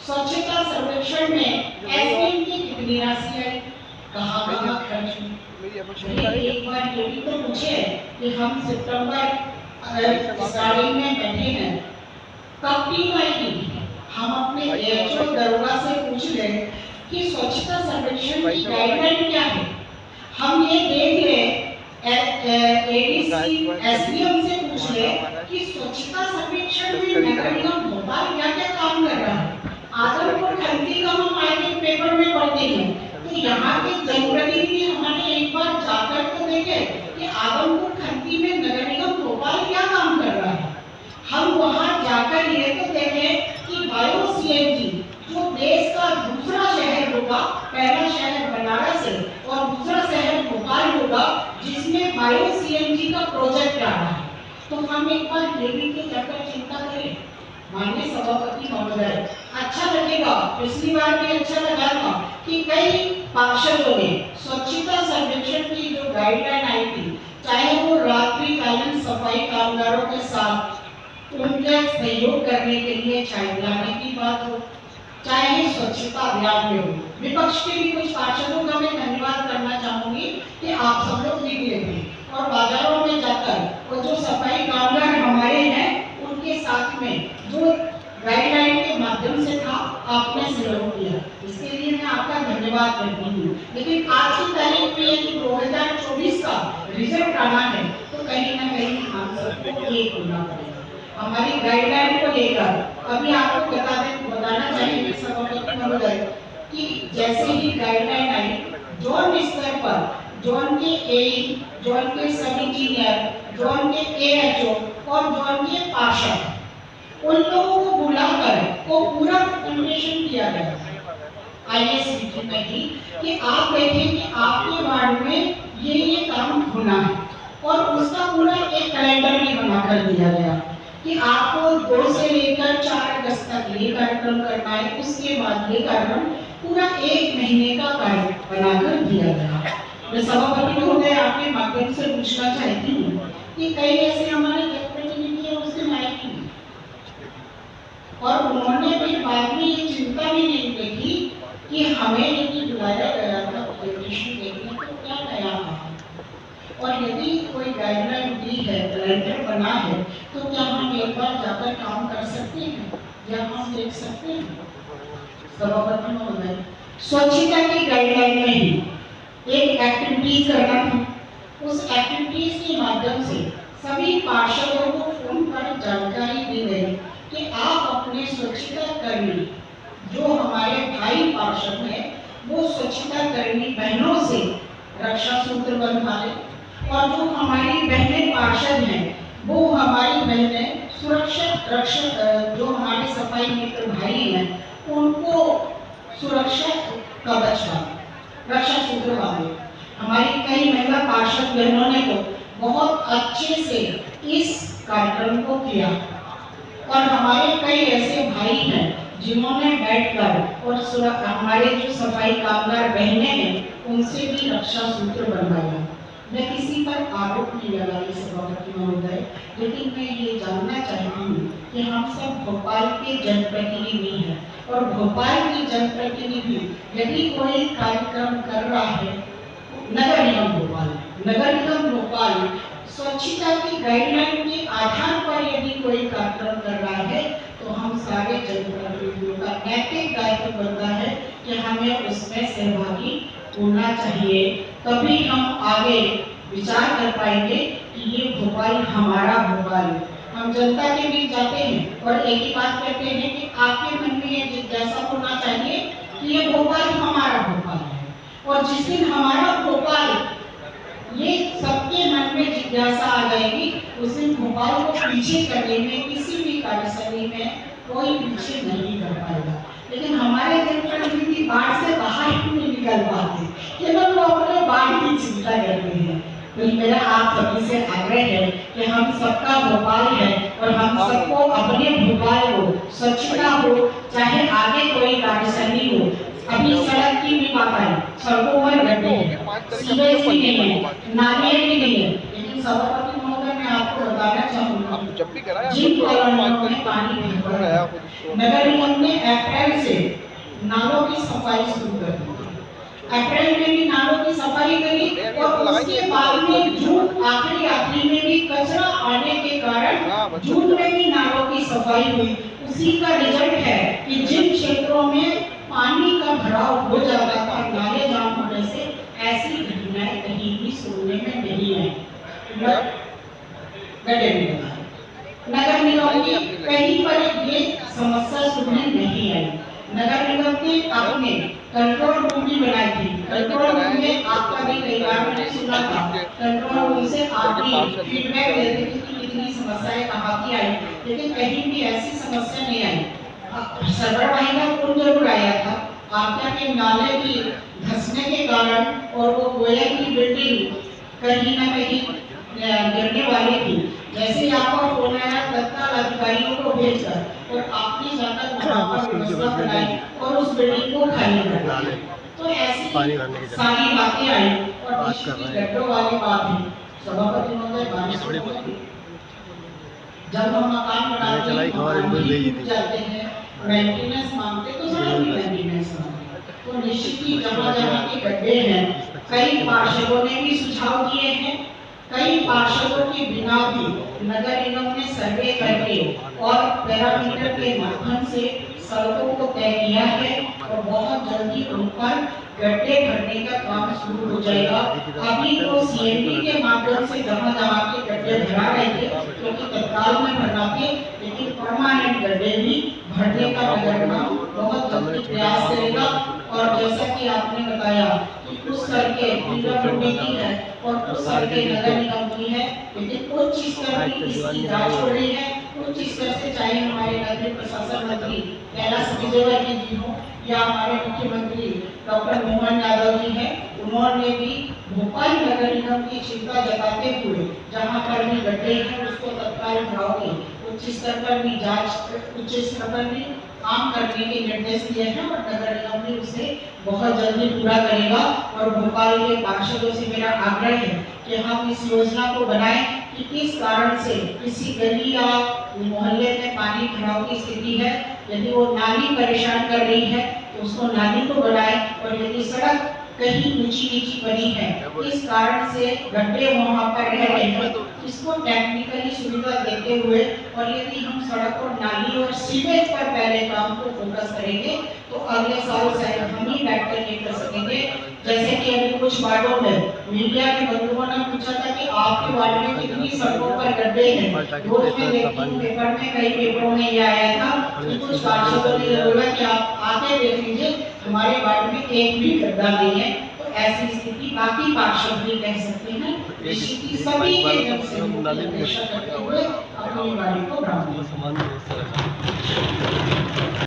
स्वच्छता सर्वेक्षण में एसडीएम की कितनी राशि आई, कहाँ खर्च हुई। एक बार ये भी तो पूछे कि हम सितंबर स्टार्टिंग में बैठे हैं, कब टीम आएगी। हम अपने एएचओ दरोगा से पूछ ले कि स्वच्छता सर्वेक्षण की गाइडलाइन क्या है। हम ये देख ले एडीसी एसडीएम से पूछ ले कि स्वच्छता सर्वेक्षण में नगर निगम भोपाल क्या क्या काम कर रहा है। आदमपुर खंती का हम आगे पेपर में पढ़ते हैं, तो यहाँ के जनप्रतिनिधि हमारे एक बार जाकर तो देखे कि आदमपुर खंती में नगर निगम भोपाल क्या काम कर रहा है। हम वहां जाकर ये तो देखें कि बायो सीएनजी जो देश का दूसरा शहर होगा, पहला शहर बनारस है और दूसरा शहर भोपाल होगा जिसमें बायो सीएनजी का प्रोजेक्ट आ रहा है। तो हम एक बार ये भी तो जाकर चिंता करें। माननीय सभापति महोदय, अच्छा लगेगा, पिछली बार भी अच्छा लगा था कि कई पार्षदों ने स्वच्छता सर्वेक्षण की जो गाइडलाइन आई थी, चाहे वो रात्रिकालीन सफाई कामगारों के साथ उनके सहयोग करने के लिए चाय पिलाने की बात हो, चाहे स्वच्छता अभियान में हो। विपक्ष के भी कुछ पार्षदों का मैं धन्यवाद करना चाहूंगी कि आप सब लोग निकले थे और बाजारों में जाकर और जो सफाई कामगार हमारे हैं उनके साथ में जो गाइडलाइन के माध्यम से था आपने सहयोग किया, इसके लिए मैं आपका धन्यवाद करती हूँ। लेकिन आज की तारीख में यदि 2024 का रिजल्ट आना है तो कहीं ना कहीं हम सबको एक होना पड़ेगा। हमारी गाइडलाइन को लेकर अभी आपको बताना चाहेंगे सभापति महोदय कि जैसे ही गाइडलाइन आई, जोन स्तर पर जोन के एई, जोन के सब इंजीनियर, जोन के एएचओ और जोन के पार्षद, उन लोगों को बुलाकर वो पूरा प्रेजेंटेशन किया गया आईएसबीटी में ही कि आप देखें कि आपके वार्ड में ये काम होना है और उसका पूरा एक कैलेंडर भी बनाकर दिया गया कि आपको 2 से लेकर 4 अगस्त तक ये कार्यक्रम करना है, उसके बाद ये कार्यक्रम, पूरा 1 महीने का कार्य बनाकर दिया गया। मैं सभापति महोदय आपके माध्यम से पूछना चाहती हूँ कि कई ऐसे हमारे जनप्रतिनिधि हैं उसके लायक नहीं और उन्होंने भी बाद में ये चिंता भी नहीं देखी कि हमें यदि बुलाया गया था प्रेजेंटेशन देखने तो क्या नया था, और यदि कोई गाइडलाइन दी है, कैलेंडर बना है, तो क्या हम एक बार जाकर काम कर सकते हैं या हम देख सकते हैं। सभापति महोदय, स्वच्छता की गाइडलाइन में ही एक एक्टिविटीज करना था, उस एक्टिविटीज के माध्यम से सभी पार्षदों को फोन पर जानकारी दी गई कि आप अपने स्वच्छता कर्मी जो हमारे भाई पार्षद हैं वो स्वच्छता कर्मी बहनों से रक्षा सूत्र बंधवा लें और जो हमारी बहनें पार्षद हैं वो हमारी बहनें सुरक्षा रक्षक जो हमारे सफाई मित्र भाई हैं उनको सुरक्षा कवच बांधे, रक्षा सूत्र बांधे। हमारी कई महिला पार्षद बहनों ने तो बहुत अच्छे से इस कार्यक्रम को किया और हमारे कई ऐसे भाई हैं जिन्होंने बैठकर और हमारे जो सफाई कामगार बहनें हैं उनसे भी रक्षा सूत्र बनवाया। मैं किसी पर आरोप नहीं लगा रही सभापति महोदय, लेकिन मैं ये जानना चाहती हूँ कि हम सब भोपाल के जनप्रतिनिधि हैं और भोपाल के जनप्रतिनिधि यदि कोई कार्यक्रम कर रहा है, नगर निगम भोपाल स्वच्छता की गाइडलाइन के आधार पर यदि कोई कार्यक्रम कर रहा है तो हम सारे जनप्रतिनिधियों का नैतिक दायित्व बनता है कि हमें उसमें सहभागी होना चाहिए, तभी हम आगे विचार कर पाएंगे कि ये भोपाल हमारा भोपाल है। हम जनता के बीच जाते हैं और एक ही बात कहते हैं कि आपके मन में ये जिज्ञासा होना चाहिए कि ये भोपाल हमारा भोपाल है, और जिस दिन हमारा भोपाल ये सबके मन में जिज्ञासा आ जाएगी उस दिन भोपाल को पीछे करने में किसी भी कार्यशैली में कोई पीछे नहीं कर पाएगा। लेकिन हमारे जनप्रतिनिधि बाढ़ से बाहर ही नहीं निकल पाते, केवल वो अपने बाढ़ की चिंता करते हैं। तो मेरा आप सभी से आग्रह है कि हम सबका भोपाल है और हम सबको अपने भोपाल को स्वच्छता हो, चाहे आगे कोई कार्यशैली हो। अभी सड़क की भी बात आई, सड़कों पर गड्ढे हैं, सीवेज भी नहीं है, नालियां भी नहीं है, लेकिन सभापति महोदय मैं आपको बताना चाहूंगा जब भी कराया जिन कॉलोनियों में पानी भर गया, नगर निगम ने अप्रैल से नालों की सफाई शुरू कर दी। अप्रैल में भी नालों की सफाई करी और उसके बाद में जून आखिरी में भी कचरा आने के कारण जून में भी नालों की सफाई हुई। उसी का रिजल्ट है कि जिन क्षेत्रों में पानी का भराव हो जाता था नाले जाम होने से, ऐसी घटनाएं कहीं भी सुनने में नहीं आई। नगर निगम की कहीं पर ये समस्या सुनने नहीं आई। नगर निगम ने अपने कंट्रोल रूम भी बनाई थी। कंट्रोल रूम में आपका भी कई बार मैंने सुना था, कंट्रोल रूम से आप भी फीडबैक देते थे कि कितनी समस्याएं कहाँ की आई, लेकिन कहीं भी ऐसी समस्या नहीं आई। सर्वर वाहिनी का कौन जरूर आया था, आपका के नाले की धंसने के कारण और वो गोया की बिल्डिंग कहीं ना कहीं गिरने वाली थी। जैसे ही आपका फोन आया तत्काल अधिकारियों को भेजकर और आपने जाकर वहां पर व्यवस्था बनाई और उस बिल्डिंग को खाली कर दिया। तो ऐसी सारी बातें आई और गड्ढों वाली बात है। सभापति महोदय, बारिश जब हम मकान बनाते हैं जाते हैं, मेंटेनेंस मांगते तो सब मेंटेनेंस मांगते, तो निश्चित ही जहाँ जहाँ के गड्ढे हैं, कई पार्षदों ने भी सुझाव दिए हैं। कई पार्षदों के बिना भी नगर निगम ने सर्वे करके और पैरामीटर के माध्यम से सड़कों को तय किया है और बहुत जल्दी उन पर गड्ढे भरने का काम शुरू हो जाएगा। अभी तो सीएमडी के माध्यम से जहाँ जहाँ के गड्ढे भरा रहे थे, क्योंकि तत्काल में भरना थे, लेकिन परमानेंट गड्ढे भी भरने का नगर निगम बहुत जल्दी प्रयास करेगा। और जैसा कि आपने बताया कि कुछ सड़कें पीडब्ल्यूडी की है और कुछ सड़कें नगर निगम की है, लेकिन उच्च स्तर की इसकी जांच हो रही है। उच्च स्तर से चाहे हमारे नगरीय प्रशासन मंत्री कैलाश विजयवर्गीय जी हो या हमारे मुख्यमंत्री डॉक्टर मोहन यादव जी हैं, उन्होंने भी भोपाल नगर निगम की चिंता जताते हुए जहां पर भी गड्ढे हैं उसको तत्काल भराओगे, उच्च स्तर पर भी जांच, उच्च स्तर पर भी काम करने के निर्देश दिए हैं और नगर निगम भी उसे बहुत जल्दी पूरा करेगा। और भोपाल के पार्षदों से मेरा आग्रह है कि हम इस योजना को बनाएं कि किस कारण से किसी गली या मोहल्ले में पानी भराव की स्थिति है, यदि वो नाली परेशान कर रही है तो उसको नाली को बढ़ाएं, और यदि सड़क कहीं ऊंची नीची बनी है इस कारण से गड्ढे वहां पर रह रहे हैं, इसको टेक्निकली सुविधा देते हुए, और यदि हम सड़क और नाली और सीवेज पर पहले काम को फोकस करेंगे तो अगले साल शायद हम ही बैठकर ये कर सकेंगे। जैसे कि अभी कुछ वार्डों में मीडिया के बंधुओं ने पूछा था कि आपके वार्ड में कितनी सड़कों पर गड्ढे हैं, रोज में देखती हूँ पेपर में, कई पेपरों में ये आया था कि कुछ पार्षदों ने बोला कि आप आके देख लीजिए हमारे वार्ड में एक भी गड्ढा नहीं है। तो ऐसी स्थिति बाकी पार्षद भी कह सकते हैं, सभी के जन से अपनी वार्ड को बढ़ाएं।